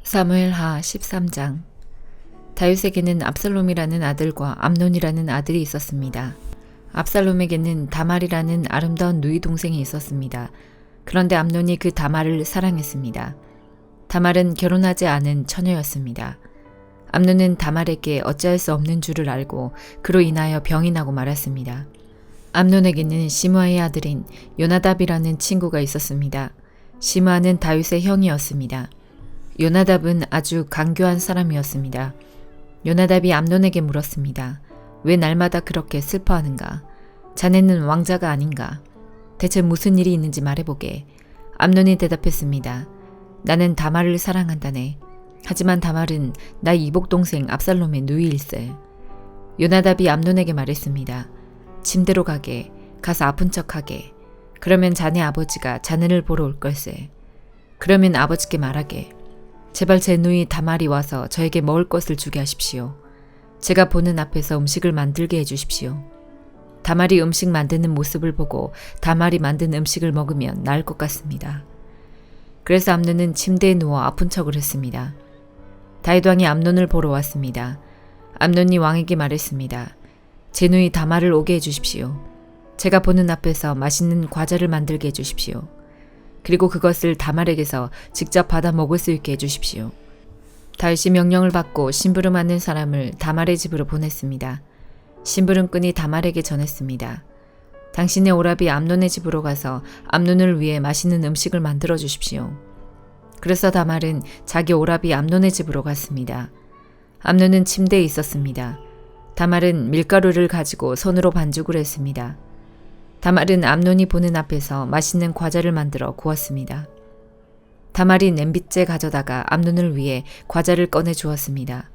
사무엘하 13장. 다윗에게는 압살롬이라는 아들과 암논이라는 아들이 있었습니다. 압살롬에게는 다말이라는 아름다운 누이 동생이 있었습니다. 그런데 암논이 그 다말을 사랑했습니다. 다말은 결혼하지 않은 처녀였습니다. 암논은 다말에게 어찌할 수 없는 줄을 알고 그로 인하여 병이 나고 말았습니다. 암논에게는 시므아의 아들인 요나답이라는 친구가 있었습니다. 시므아는 다윗의 형이었습니다. 요나답은 아주 간교한 사람이었습니다. 요나답이 암논에게 물었습니다. 왜 날마다 그렇게 슬퍼하는가? 자네는 왕자가 아닌가? 대체 무슨 일이 있는지 말해보게. 암논이 대답했습니다. 나는 다말을 사랑한다네. 하지만 다말은 나의 이복동생 압살롬의 누이일세. 요나답이 암논에게 말했습니다. 침대로 가게. 가서 아픈 척하게. 그러면 자네 아버지가 자네를 보러 올 걸세. 그러면 아버지께 말하게. 제발 제 누이 다말이 와서 저에게 먹을 것을 주게 하십시오. 제가 보는 앞에서 음식을 만들게 해주십시오. 다말이 음식 만드는 모습을 보고 다말이 만든 음식을 먹으면 나을 것 같습니다. 그래서 암논은 침대에 누워 아픈 척을 했습니다. 다윗 왕이 암논을 보러 왔습니다. 암논이 왕에게 말했습니다. 제 누이 다말을 오게 해주십시오. 제가 보는 앞에서 맛있는 과자를 만들게 해주십시오. 그리고 그것을 다말에게서 직접 받아 먹을 수 있게 해주십시오. 다윗이 명령을 받고 심부름하는 사람을 다말의 집으로 보냈습니다. 심부름꾼이 다말에게 전했습니다. 당신의 오라비 암논의 집으로 가서 암논을 위해 맛있는 음식을 만들어 주십시오. 그래서 다말은 자기 오라비 암논의 집으로 갔습니다. 암논은 침대에 있었습니다. 다말은 밀가루를 가지고 손으로 반죽을 했습니다. 다말은 암논이 보는 앞에서 맛있는 과자를 만들어 구웠습니다. 다말이 냄비째 가져다가 암논을 위해 과자를 꺼내 주었습니다.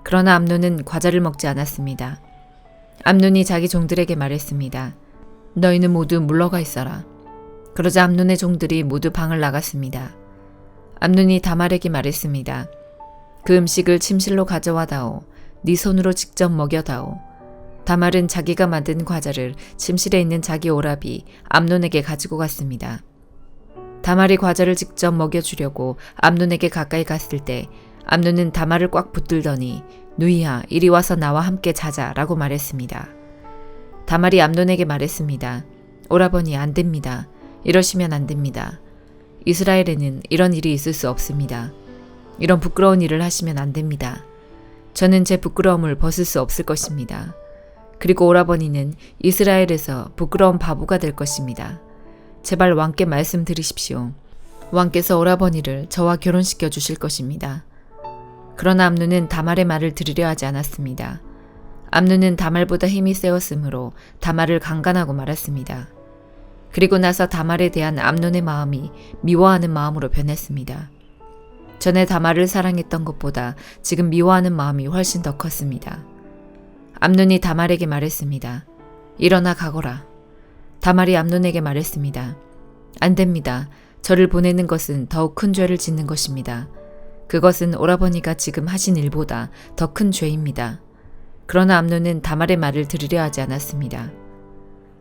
그러나 암논은 과자를 먹지 않았습니다. 암논이 자기 종들에게 말했습니다. 너희는 모두 물러가 있어라. 그러자 암논의 종들이 모두 방을 나갔습니다. 암논이 다말에게 말했습니다. 그 음식을 침실로 가져와다오. 네 손으로 직접 먹여다오. 다말은 자기가 만든 과자를 침실에 있는 자기 오라비 암논에게 가지고 갔습니다. 다말이 과자를 직접 먹여주려고 암논에게 가까이 갔을 때 암논은 다말을 꽉 붙들더니 누이야 이리 와서 나와 함께 자자 라고 말했습니다. 다말이 암논에게 말했습니다. 오라버니 안 됩니다. 이러시면 안 됩니다. 이스라엘에는 이런 일이 있을 수 없습니다. 이런 부끄러운 일을 하시면 안 됩니다. 저는 제 부끄러움을 벗을 수 없을 것입니다. 그리고 오라버니는 이스라엘에서 부끄러운 바보가 될 것입니다. 제발 왕께 말씀드리십시오. 왕께서 오라버니를 저와 결혼시켜 주실 것입니다. 그러나 암논은 다말의 말을 들으려 하지 않았습니다. 암논은 다말보다 힘이 세었으므로 다말을 강간하고 말았습니다. 그리고 나서 다말에 대한 암논의 마음이 미워하는 마음으로 변했습니다. 전에 다말을 사랑했던 것보다 지금 미워하는 마음이 훨씬 더 컸습니다. 암논이 다말에게 말했습니다. 일어나 가거라. 다말이 암논에게 말했습니다. 안 됩니다. 저를 보내는 것은 더욱 큰 죄를 짓는 것입니다. 그것은 오라버니가 지금 하신 일보다 더 큰 죄입니다. 그러나 암논은 다말의 말을 들으려 하지 않았습니다.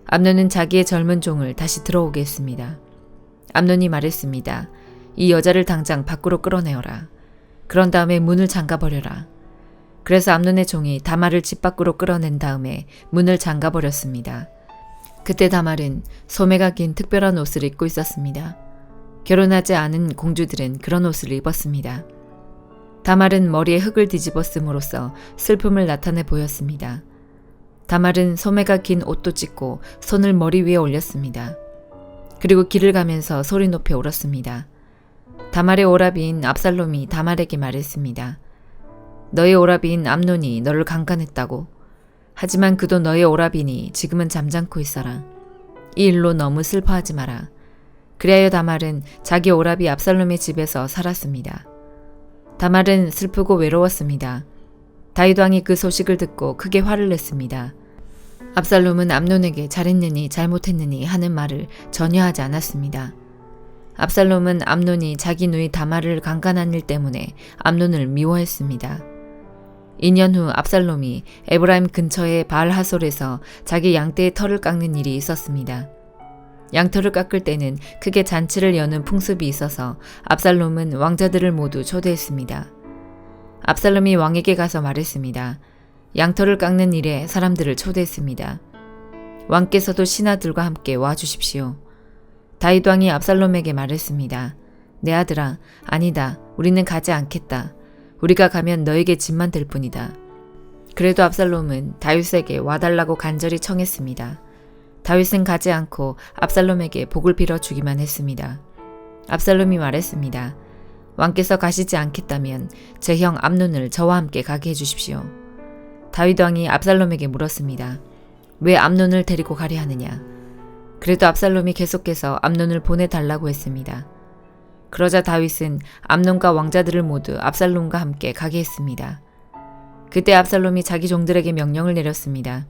암논은 자기의 젊은 종을 다시 들어오게 했습니다. 암논이 말했습니다. 이 여자를 당장 밖으로 끌어내어라. 그런 다음에 문을 잠가버려라. 그래서 암논의 종이 다말을 집 밖으로 끌어낸 다음에 문을 잠가버렸습니다. 그때 다말은 소매가 긴 특별한 옷을 입고 있었습니다. 결혼하지 않은 공주들은 그런 옷을 입었습니다. 다말은 머리에 흙을 뒤집어 씀으로써 슬픔을 나타내 보였습니다. 다말은 소매가 긴 옷도 찢고 손을 머리 위에 올렸습니다. 그리고 길을 가면서 소리 높여 울었습니다. 다말의 오라비인 압살롬이 다말에게 말했습니다. 너의 오라비인 암논이 너를 강간했다고. 하지만 그도 너의 오라비니 지금은 잠잠고 있어라. 이 일로 너무 슬퍼하지 마라. 그리하여 다말은 자기 오라비 압살롬의 집에서 살았습니다. 다말은 슬프고 외로웠습니다. 다윗 왕이 그 소식을 듣고 크게 화를 냈습니다. 압살롬은 암논에게 잘했느니 잘못했느니 하는 말을 전혀 하지 않았습니다. 압살롬은 암논이 자기 누이 다말을 강간한 일 때문에 암논을 미워했습니다. 2년 후 압살롬이 에브라임 근처의 바알하솔에서 자기 양떼의 털을 깎는 일이 있었습니다. 양털을 깎을 때는 크게 잔치를 여는 풍습이 있어서 압살롬은 왕자들을 모두 초대했습니다. 압살롬이 왕에게 가서 말했습니다. 양털을 깎는 일에 사람들을 초대했습니다. 왕께서도 신하들과 함께 와주십시오. 다윗 왕이 압살롬에게 말했습니다. 내 아들아, 아니다. 우리는 가지 않겠다. 우리가 가면 너에게 짐만 될 뿐이다. 그래도 압살롬은 다윗에게 와달라고 간절히 청했습니다. 다윗은 가지 않고 압살롬에게 복을 빌어주기만 했습니다. 압살롬이 말했습니다. 왕께서 가시지 않겠다면 제 형 암논을 저와 함께 가게 해주십시오. 다윗 왕이 압살롬에게 물었습니다. 왜 암논을 데리고 가려 하느냐? 그래도 압살롬이 계속해서 암논을 보내달라고 했습니다. 그러자 다윗은 암논과 왕자들을 모두 압살롬과 함께 가게 했습니다. 그때 압살롬이 자기 종들에게 명령을 내렸습니다.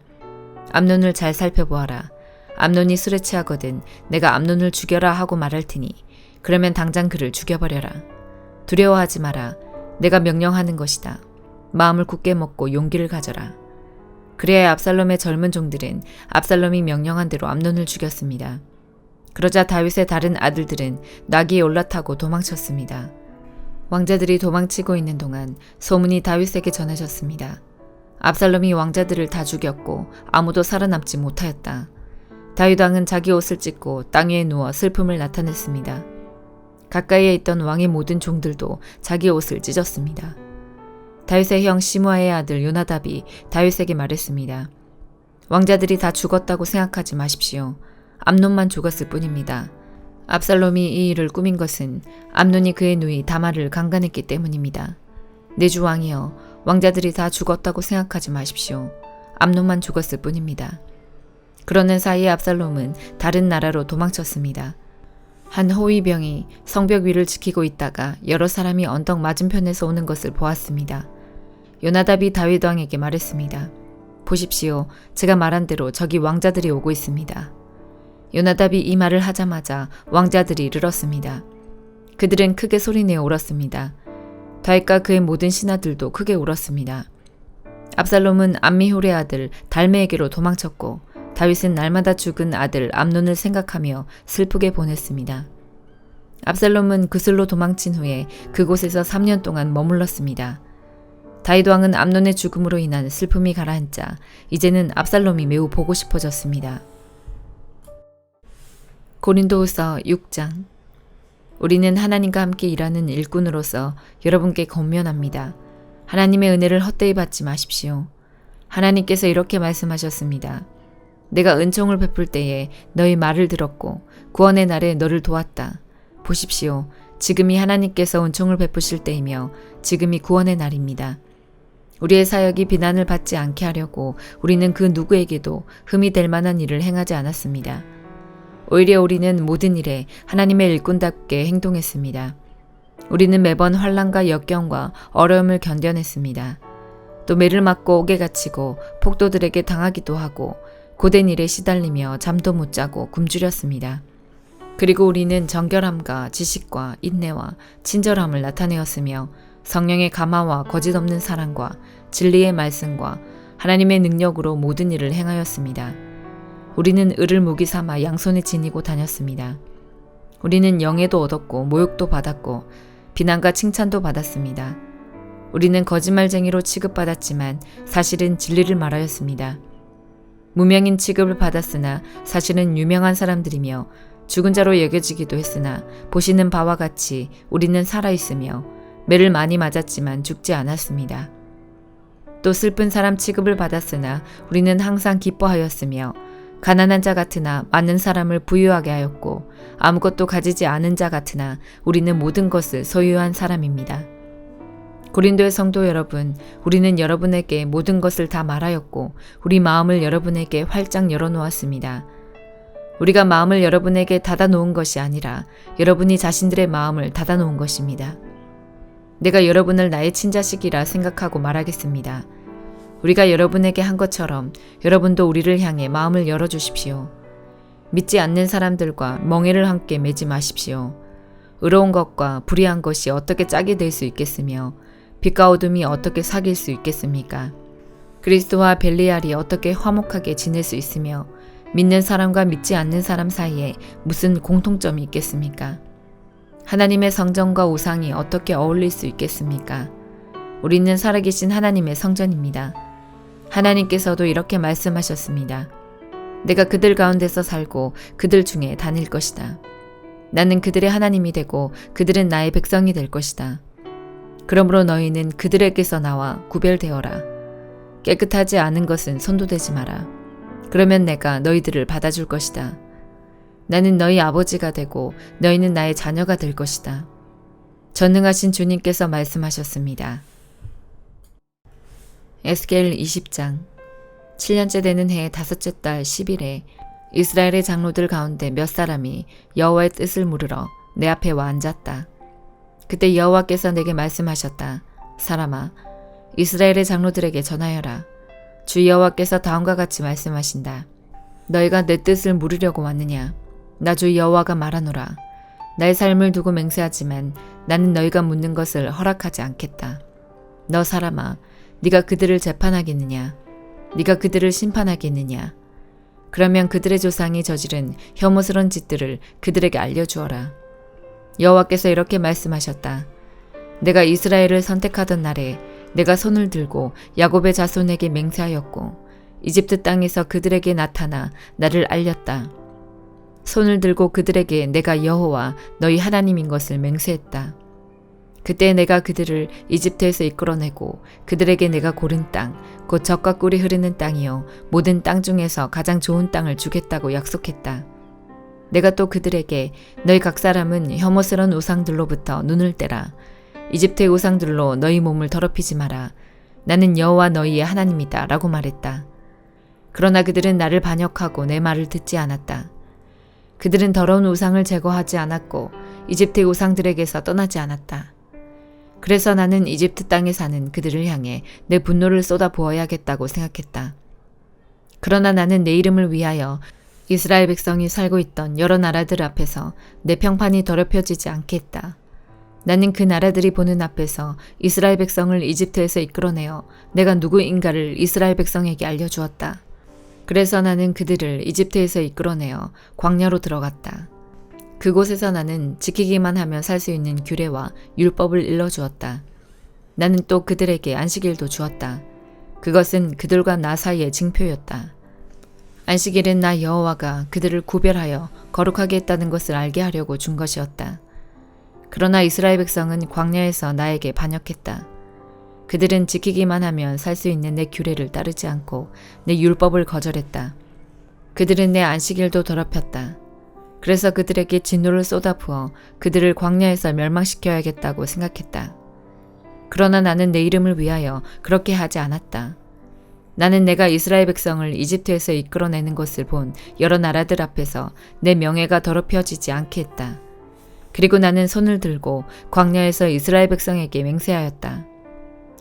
암논을 잘 살펴보아라. 암논이 술에 취하거든 내가 암논을 죽여라 하고 말할 테니 그러면 당장 그를 죽여버려라. 두려워하지 마라. 내가 명령하는 것이다. 마음을 굳게 먹고 용기를 가져라. 그래야 압살롬의 젊은 종들은 압살롬이 명령한 대로 암논을 죽였습니다. 그러자 다윗의 다른 아들들은 나귀에 올라타고 도망쳤습니다. 왕자들이 도망치고 있는 동안 소문이 다윗에게 전해졌습니다. 압살롬이 왕자들을 다 죽였고 아무도 살아남지 못하였다. 다윗 왕은 자기 옷을 찢고 땅 위에 누워 슬픔을 나타냈습니다. 가까이에 있던 왕의 모든 종들도 자기 옷을 찢었습니다. 다윗의 형 시므아의 아들 요나답이 다윗에게 말했습니다. 왕자들이 다 죽었다고 생각하지 마십시오. 암논만 죽었을 뿐입니다. 압살롬이 이 일을 꾸민 것은 암논이 그의 누이 다말을 강간했기 때문입니다. 내 주 왕이여, 왕자들이 다 죽었다고 생각하지 마십시오. 암논만 죽었을 뿐입니다. 그러는 사이에 압살롬은 다른 나라로 도망쳤습니다. 한 호위병이 성벽 위를 지키고 있다가 여러 사람이 언덕 맞은편에서 오는 것을 보았습니다. 요나답이 다윗 왕에게 말했습니다. 보십시오. 제가 말한 대로 저기 왕자들이 오고 있습니다. 요나답이 이 말을 하자마자 왕자들이 이르렀습니다. 그들은 크게 소리내어 울었습니다. 다윗과 그의 모든 신하들도 크게 울었습니다. 압살롬은 암미홀의 아들 달메에게로 도망쳤고 다윗은 날마다 죽은 아들 암논을 생각하며 슬프게 보냈습니다. 압살롬은 그슬로 도망친 후에 그곳에서 3년 동안 머물렀습니다. 다윗 왕은 암논의 죽음으로 인한 슬픔이 가라앉자 이제는 압살롬이 매우 보고 싶어졌습니다. 고린도후서 6장. 우리는 하나님과 함께 일하는 일꾼으로서 여러분께 권면합니다. 하나님의 은혜를 헛되이 받지 마십시오. 하나님께서 이렇게 말씀하셨습니다. 내가 은총을 베풀 때에 너희 말을 들었고 구원의 날에 너를 도왔다. 보십시오. 지금이 하나님께서 은총을 베푸실 때이며 지금이 구원의 날입니다. 우리의 사역이 비난을 받지 않게 하려고 우리는 그 누구에게도 흠이 될 만한 일을 행하지 않았습니다. 오히려 우리는 모든 일에 하나님의 일꾼답게 행동했습니다. 우리는 매번 환난과 역경과 어려움을 견뎌냈습니다. 또 매를 맞고 옥에 갇히고 폭도들에게 당하기도 하고 고된 일에 시달리며 잠도 못 자고 굶주렸습니다. 그리고 우리는 정결함과 지식과 인내와 친절함을 나타내었으며 성령의 감화와 거짓 없는 사랑과 진리의 말씀과 하나님의 능력으로 모든 일을 행하였습니다. 우리는 을을 무기 삼아 양손에 지니고 다녔습니다. 우리는 영예도 얻었고 모욕도 받았고 비난과 칭찬도 받았습니다. 우리는 거짓말쟁이로 취급받았지만 사실은 진리를 말하였습니다. 무명인 취급을 받았으나 사실은 유명한 사람들이며 죽은 자로 여겨지기도 했으나 보시는 바와 같이 우리는 살아있으며 매를 많이 맞았지만 죽지 않았습니다. 또 슬픈 사람 취급을 받았으나 우리는 항상 기뻐하였으며 가난한 자 같으나 많은 사람을 부유하게 하였고 아무것도 가지지 않은 자 같으나 우리는 모든 것을 소유한 사람입니다. 고린도의 성도 여러분, 우리는 여러분에게 모든 것을 다 말하였고 우리 마음을 여러분에게 활짝 열어놓았습니다. 우리가 마음을 여러분에게 닫아놓은 것이 아니라 여러분이 자신들의 마음을 닫아놓은 것입니다. 내가 여러분을 나의 친자식이라 생각하고 말하겠습니다. 우리가 여러분에게 한 것처럼 여러분도 우리를 향해 마음을 열어주십시오. 믿지 않는 사람들과 멍에를 함께 매지 마십시오. 의로운 것과 불의한 것이 어떻게 짝이 될 수 있겠으며 빛과 어둠이 어떻게 사귈 수 있겠습니까? 그리스도와 벨리알이 어떻게 화목하게 지낼 수 있으며 믿는 사람과 믿지 않는 사람 사이에 무슨 공통점이 있겠습니까? 하나님의 성전과 우상이 어떻게 어울릴 수 있겠습니까? 우리는 살아계신 하나님의 성전입니다. 하나님께서도 이렇게 말씀하셨습니다. 내가 그들 가운데서 살고 그들 중에 다닐 것이다. 나는 그들의 하나님이 되고 그들은 나의 백성이 될 것이다. 그러므로 너희는 그들에게서 나와 구별되어라. 깨끗하지 않은 것은 손도 대지 마라. 그러면 내가 너희들을 받아줄 것이다. 나는 너희 아버지가 되고 너희는 나의 자녀가 될 것이다. 전능하신 주님께서 말씀하셨습니다. 에스겔 20장 7년째 되는 해의 5째 달 10일에 이스라엘의 장로들 가운데 몇 사람이 여호와의 뜻을 물으러 내 앞에 와 앉았다. 그때 여호와께서 내게 말씀하셨다. 사람아, 이스라엘의 장로들에게 전하여라. 주 여호와께서 다음과 같이 말씀하신다. 너희가 내 뜻을 물으려고 왔느냐? 나 주 여호와가 말하노라. 나의 삶을 두고 맹세하지만 나는 너희가 묻는 것을 허락하지 않겠다. 너 사람아, 네가 그들을 재판하겠느냐? 네가 그들을 심판하겠느냐? 그러면 그들의 조상이 저지른 혐오스러운 짓들을 그들에게 알려주어라. 여호와께서 이렇게 말씀하셨다. 내가 이스라엘을 선택하던 날에 내가 손을 들고 야곱의 자손에게 맹세하였고 이집트 땅에서 그들에게 나타나 나를 알렸다. 손을 들고 그들에게 내가 여호와 너희 하나님인 것을 맹세했다. 그때 내가 그들을 이집트에서 이끌어내고 그들에게 내가 고른 땅, 곧 젖과 꿀이 흐르는 땅이요 모든 땅 중에서 가장 좋은 땅을 주겠다고 약속했다. 내가 또 그들에게 너희 각 사람은 혐오스러운 우상들로부터 눈을 떼라. 이집트의 우상들로 너희 몸을 더럽히지 마라. 나는 여호와 너희의 하나님이다 라고 말했다. 그러나 그들은 나를 반역하고 내 말을 듣지 않았다. 그들은 더러운 우상을 제거하지 않았고 이집트의 우상들에게서 떠나지 않았다. 그래서 나는 이집트 땅에 사는 그들을 향해 내 분노를 쏟아 부어야겠다고 생각했다. 그러나 나는 내 이름을 위하여 이스라엘 백성이 살고 있던 여러 나라들 앞에서 내 평판이 더럽혀지지 않게 했다. 나는 그 나라들이 보는 앞에서 이스라엘 백성을 이집트에서 이끌어내어 내가 누구인가를 이스라엘 백성에게 알려주었다. 그래서 나는 그들을 이집트에서 이끌어내어 광야로 들어갔다. 그곳에서 나는 지키기만 하면 살 수 있는 규례와 율법을 일러주었다. 나는 또 그들에게 안식일도 주었다. 그것은 그들과 나 사이의 징표였다. 안식일은 나 여호와가 그들을 구별하여 거룩하게 했다는 것을 알게 하려고 준 것이었다. 그러나 이스라엘 백성은 광야에서 나에게 반역했다. 그들은 지키기만 하면 살 수 있는 내 규례를 따르지 않고 내 율법을 거절했다. 그들은 내 안식일도 더럽혔다. 그래서 그들에게 진노를 쏟아부어 그들을 광야에서 멸망시켜야겠다고 생각했다. 그러나 나는 내 이름을 위하여 그렇게 하지 않았다. 나는 내가 이스라엘 백성을 이집트에서 이끌어내는 것을 본 여러 나라들 앞에서 내 명예가 더럽혀지지 않게 했다. 그리고 나는 손을 들고 광야에서 이스라엘 백성에게 맹세하였다.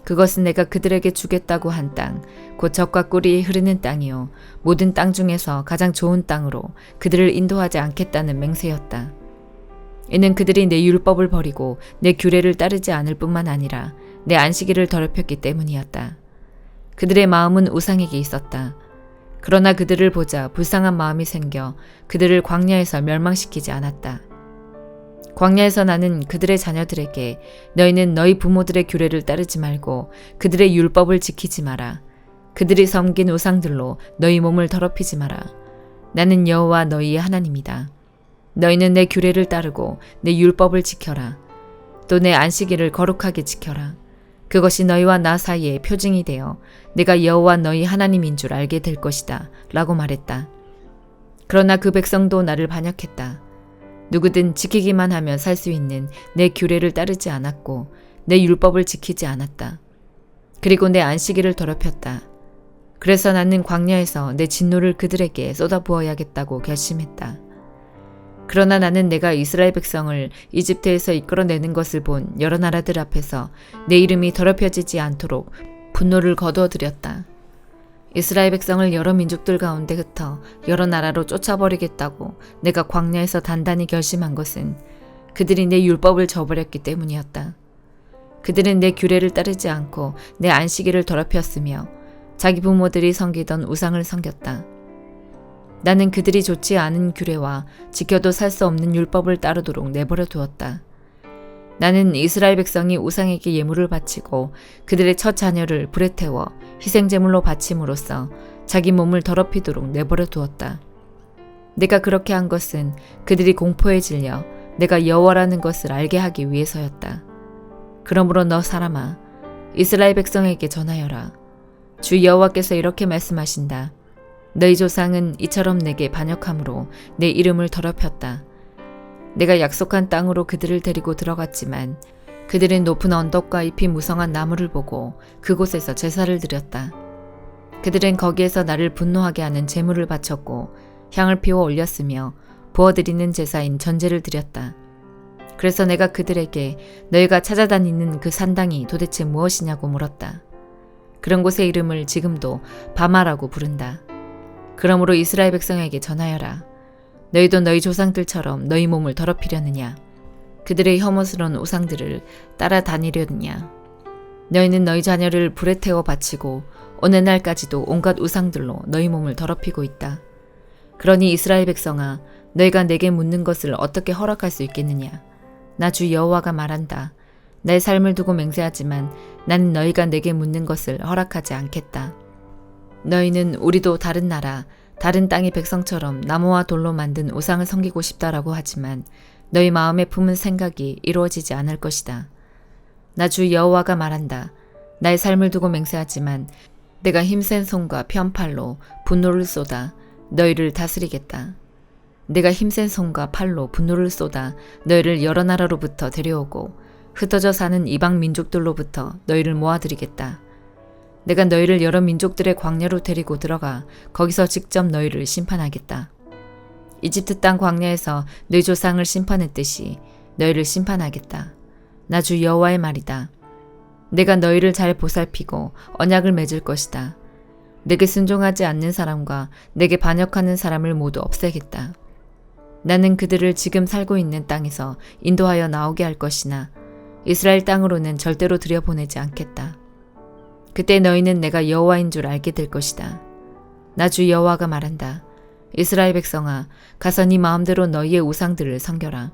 그것은 내가 그들에게 주겠다고 한 땅, 곧 젖과 꿀이 흐르는 땅이요 모든 땅 중에서 가장 좋은 땅으로 그들을 인도하지 않겠다는 맹세였다. 이는 그들이 내 율법을 버리고 내 규례를 따르지 않을 뿐만 아니라 내 안식일을 더럽혔기 때문이었다. 그들의 마음은 우상에게 있었다. 그러나 그들을 보자 불쌍한 마음이 생겨 그들을 광야에서 멸망시키지 않았다. 광야에서 나는 그들의 자녀들에게 너희는 너희 부모들의 규례를 따르지 말고 그들의 율법을 지키지 마라. 그들이 섬긴 우상들로 너희 몸을 더럽히지 마라. 나는 여호와 너희의 하나님이다. 너희는 내 규례를 따르고 내 율법을 지켜라. 또 내 안식일을 거룩하게 지켜라. 그것이 너희와 나 사이의 표징이 되어 내가 여호와 너희 하나님인 줄 알게 될 것이다 라고 말했다. 그러나 그 백성도 나를 반역했다. 누구든 지키기만 하면 살 수 있는 내 규례를 따르지 않았고 내 율법을 지키지 않았다. 그리고 내 안식일을 더럽혔다. 그래서 나는 광야에서 내 진노를 그들에게 쏟아부어야겠다고 결심했다. 그러나 나는 내가 이스라엘 백성을 이집트에서 이끌어내는 것을 본 여러 나라들 앞에서 내 이름이 더럽혀지지 않도록 분노를 거두어들였다. 이스라엘 백성을 여러 민족들 가운데 흩어 여러 나라로 쫓아버리겠다고 내가 광야에서 단단히 결심한 것은 그들이 내 율법을 저버렸기 때문이었다. 그들은 내 규례를 따르지 않고 내 안식일을 더럽혔으며 자기 부모들이 섬기던 우상을 섬겼다. 나는 그들이 좋지 않은 규례와 지켜도 살 수 없는 율법을 따르도록 내버려 두었다. 나는 이스라엘 백성이 우상에게 예물을 바치고 그들의 첫 자녀를 불에 태워 희생제물로 바침으로써 자기 몸을 더럽히도록 내버려 두었다. 내가 그렇게 한 것은 그들이 공포에 질려 내가 여호와라는 것을 알게 하기 위해서였다. 그러므로 너 사람아, 이스라엘 백성에게 전하여라. 주 여호와께서 이렇게 말씀하신다. 너희 조상은 이처럼 내게 반역함으로 내 이름을 더럽혔다. 내가 약속한 땅으로 그들을 데리고 들어갔지만 그들은 높은 언덕과 잎이 무성한 나무를 보고 그곳에서 제사를 드렸다. 그들은 거기에서 나를 분노하게 하는 제물을 바쳤고 향을 피워 올렸으며 부어드리는 제사인 전제를 드렸다. 그래서 내가 그들에게 너희가 찾아다니는 그 산당이 도대체 무엇이냐고 물었다. 그런 곳의 이름을 지금도 바마라고 부른다. 그러므로 이스라엘 백성에게 전하여라. 너희도 너희 조상들처럼 너희 몸을 더럽히려느냐? 그들의 혐오스러운 우상들을 따라다니려느냐? 너희는 너희 자녀를 불에 태워 바치고 오늘날까지도 온갖 우상들로 너희 몸을 더럽히고 있다. 그러니 이스라엘 백성아, 너희가 내게 묻는 것을 어떻게 허락할 수 있겠느냐? 나 주 여호와가 말한다. 내 삶을 두고 맹세하지만 나는 너희가 내게 묻는 것을 허락하지 않겠다. 너희는 우리도 다른 나라, 다른 땅의 백성처럼 나무와 돌로 만든 우상을 섬기고 싶다라고 하지만 너희 마음에 품은 생각이 이루어지지 않을 것이다. 나 주 여호와가 말한다. 나의 삶을 두고 맹세하지만 내가 힘센 손과 편팔로 분노를 쏟아 너희를 다스리겠다. 내가 힘센 손과 팔로 분노를 쏟아 너희를 여러 나라로부터 데려오고 흩어져 사는 이방 민족들로부터 너희를 모아들이겠다. 내가 너희를 여러 민족들의 광야로 데리고 들어가 거기서 직접 너희를 심판하겠다. 이집트 땅 광야에서 너희 조상을 심판했듯이 너희를 심판하겠다. 나 주 여호와의 말이다. 내가 너희를 잘 보살피고 언약을 맺을 것이다. 내게 순종하지 않는 사람과 내게 반역하는 사람을 모두 없애겠다. 나는 그들을 지금 살고 있는 땅에서 인도하여 나오게 할 것이나 이스라엘 땅으로는 절대로 들여보내지 않겠다. 그때 너희는 내가 여호와인 줄 알게 될 것이다. 나 주 여호와가 말한다. 이스라엘 백성아, 가서 네 마음대로 너희의 우상들을 섬겨라.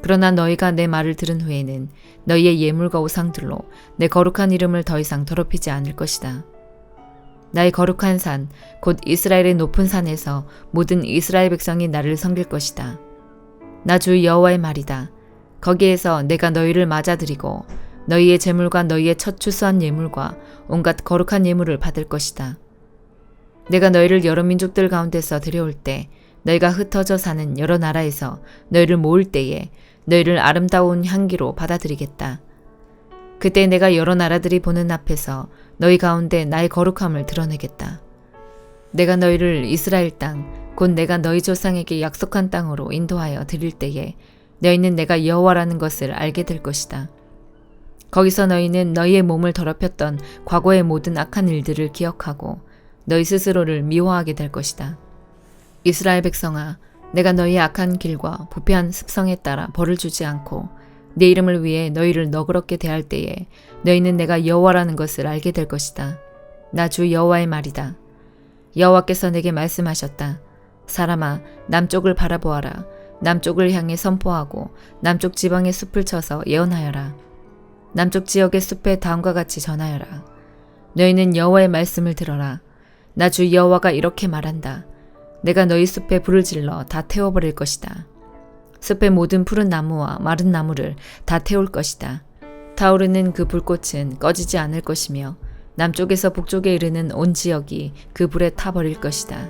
그러나 너희가 내 말을 들은 후에는 너희의 예물과 우상들로 내 거룩한 이름을 더 이상 더럽히지 않을 것이다. 나의 거룩한 산, 곧 이스라엘의 높은 산에서 모든 이스라엘 백성이 나를 섬길 것이다. 나 주 여호와의 말이다. 거기에서 내가 너희를 맞아들이고 너희의 제물과 너희의 첫 추수한 예물과 온갖 거룩한 예물을 받을 것이다. 내가 너희를 여러 민족들 가운데서 데려올 때 너희가 흩어져 사는 여러 나라에서 너희를 모을 때에 너희를 아름다운 향기로 받아들이겠다. 그때 내가 여러 나라들이 보는 앞에서 너희 가운데 나의 거룩함을 드러내겠다. 내가 너희를 이스라엘 땅, 곧 내가 너희 조상에게 약속한 땅으로 인도하여 드릴 때에 너희는 내가 여호와라는 것을 알게 될 것이다. 거기서 너희는 너희의 몸을 더럽혔던 과거의 모든 악한 일들을 기억하고 너희 스스로를 미워하게 될 것이다. 이스라엘 백성아, 내가 너희의 악한 길과 부패한 습성에 따라 벌을 주지 않고 내 이름을 위해 너희를 너그럽게 대할 때에 너희는 내가 여호와라는 것을 알게 될 것이다. 나 주 여호와의 말이다. 여호와께서 내게 말씀하셨다. 사람아, 남쪽을 바라보아라. 남쪽을 향해 선포하고 남쪽 지방의 숲을 쳐서 예언하여라. 남쪽 지역의 숲에 다음과 같이 전하여라. 너희는 여호와의 말씀을 들어라. 나 주 여호와가 이렇게 말한다. 내가 너희 숲에 불을 질러 다 태워버릴 것이다. 숲의 모든 푸른 나무와 마른 나무를 다 태울 것이다. 타오르는 그 불꽃은 꺼지지 않을 것이며 남쪽에서 북쪽에 이르는 온 지역이 그 불에 타버릴 것이다.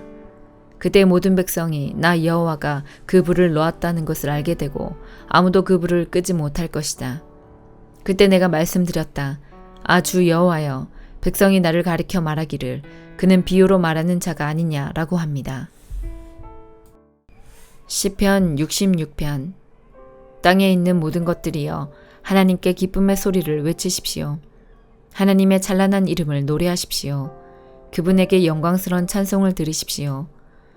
그때 모든 백성이 나 여호와가 그 불을 놓았다는 것을 알게 되고 아무도 그 불을 끄지 못할 것이다. 그때 내가 말씀드렸다. 아, 주 여호와여, 백성이 나를 가리켜 말하기를 그는 비유로 말하는 자가 아니냐라고 합니다. 시편 66편. 땅에 있는 모든 것들이여 하나님께 기쁨의 소리를 외치십시오. 하나님의 찬란한 이름을 노래하십시오. 그분에게 영광스러운 찬송을 드리십시오.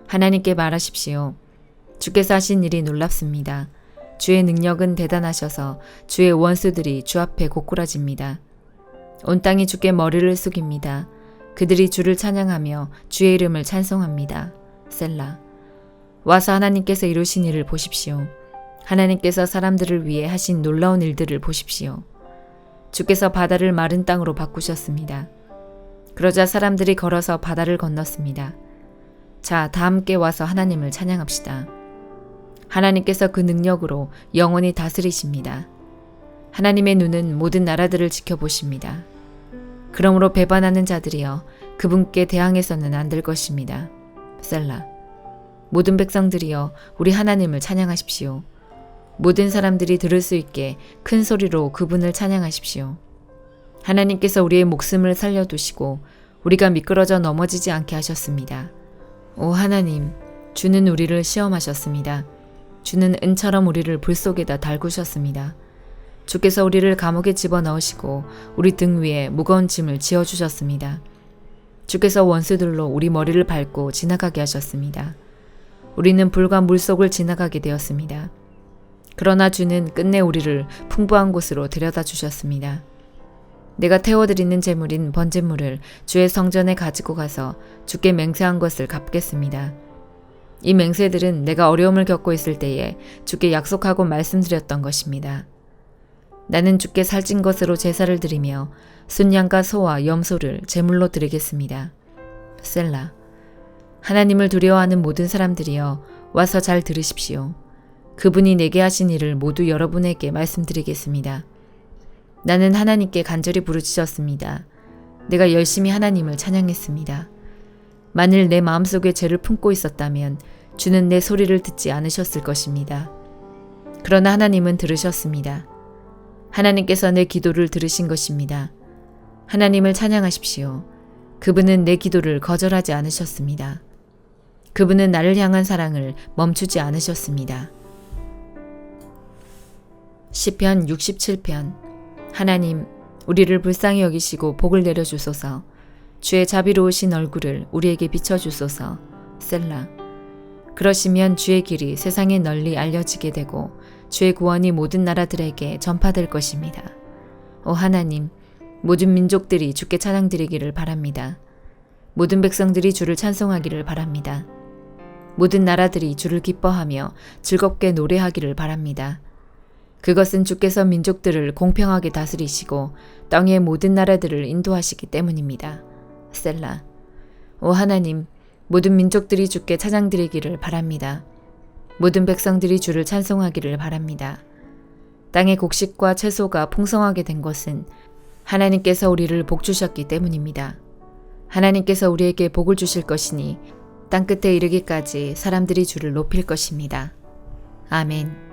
하나님께 말하십시오. 주께서 하신 일이 놀랍습니다. 주의 능력은 대단하셔서 주의 원수들이 주 앞에 고꾸라집니다. 온 땅이 주께 머리를 숙입니다. 그들이 주를 찬양하며 주의 이름을 찬송합니다. 셀라. 와서 하나님께서 이루신 일을 보십시오. 하나님께서 사람들을 위해 하신 놀라운 일들을 보십시오. 주께서 바다를 마른 땅으로 바꾸셨습니다. 그러자 사람들이 걸어서 바다를 건넜습니다. 자, 다 함께 와서 하나님을 찬양합시다. 하나님께서 그 능력으로 영원히 다스리십니다. 하나님의 눈은 모든 나라들을 지켜보십니다. 그러므로 배반하는 자들이여 그분께 대항해서는 안 될 것입니다. 셀라. 모든 백성들이여 우리 하나님을 찬양하십시오. 모든 사람들이 들을 수 있게 큰 소리로 그분을 찬양하십시오. 하나님께서 우리의 목숨을 살려두시고 우리가 미끄러져 넘어지지 않게 하셨습니다. 오 하나님, 주는 우리를 시험하셨습니다. 주는 은처럼 우리를 불 속에다 달구셨습니다. 주께서 우리를 감옥에 집어넣으시고 우리 등 위에 무거운 짐을 지어주셨습니다. 주께서 원수들로 우리 머리를 밟고 지나가게 하셨습니다. 우리는 불과 물속을 지나가게 되었습니다. 그러나 주는 끝내 우리를 풍부한 곳으로 데려다 주셨습니다. 내가 태워드리는 제물인 번제물을 주의 성전에 가지고 가서 주께 맹세한 것을 갚겠습니다. 이 맹세들은 내가 어려움을 겪고 있을 때에 주께 약속하고 말씀드렸던 것입니다. 나는 주께 살찐 것으로 제사를 드리며 순양과 소와 염소를 제물로 드리겠습니다. 셀라. 하나님을 두려워하는 모든 사람들이여 와서 잘 들으십시오. 그분이 내게 하신 일을 모두 여러분에게 말씀드리겠습니다. 나는 하나님께 간절히 부르짖었습니다. 내가 열심히 하나님을 찬양했습니다. 만일 내 마음속에 죄를 품고 있었다면 주는 내 소리를 듣지 않으셨을 것입니다. 그러나 하나님은 들으셨습니다. 하나님께서 내 기도를 들으신 것입니다. 하나님을 찬양하십시오. 그분은 내 기도를 거절하지 않으셨습니다. 그분은 나를 향한 사랑을 멈추지 않으셨습니다. 시편 67편. 하나님, 우리를 불쌍히 여기시고 복을 내려주소서. 주의 자비로우신 얼굴을 우리에게 비춰주소서. 셀라. 그러시면 주의 길이 세상에 널리 알려지게 되고 주의 구원이 모든 나라들에게 전파될 것입니다. 오 하나님, 모든 민족들이 주께 찬양드리기를 바랍니다. 모든 백성들이 주를 찬송하기를 바랍니다. 모든 나라들이 주를 기뻐하며 즐겁게 노래하기를 바랍니다. 그것은 주께서 민족들을 공평하게 다스리시고 땅의 모든 나라들을 인도하시기 때문입니다. 셀라. 오 하나님, 모든 민족들이 주께 찬양드리기를 바랍니다. 모든 백성들이 주를 찬송하기를 바랍니다. 땅의 곡식과 채소가 풍성하게 된 것은 하나님께서 우리를 복주셨기 때문입니다. 하나님께서 우리에게 복을 주실 것이니 땅끝에 이르기까지 사람들이 주를 높일 것입니다. 아멘.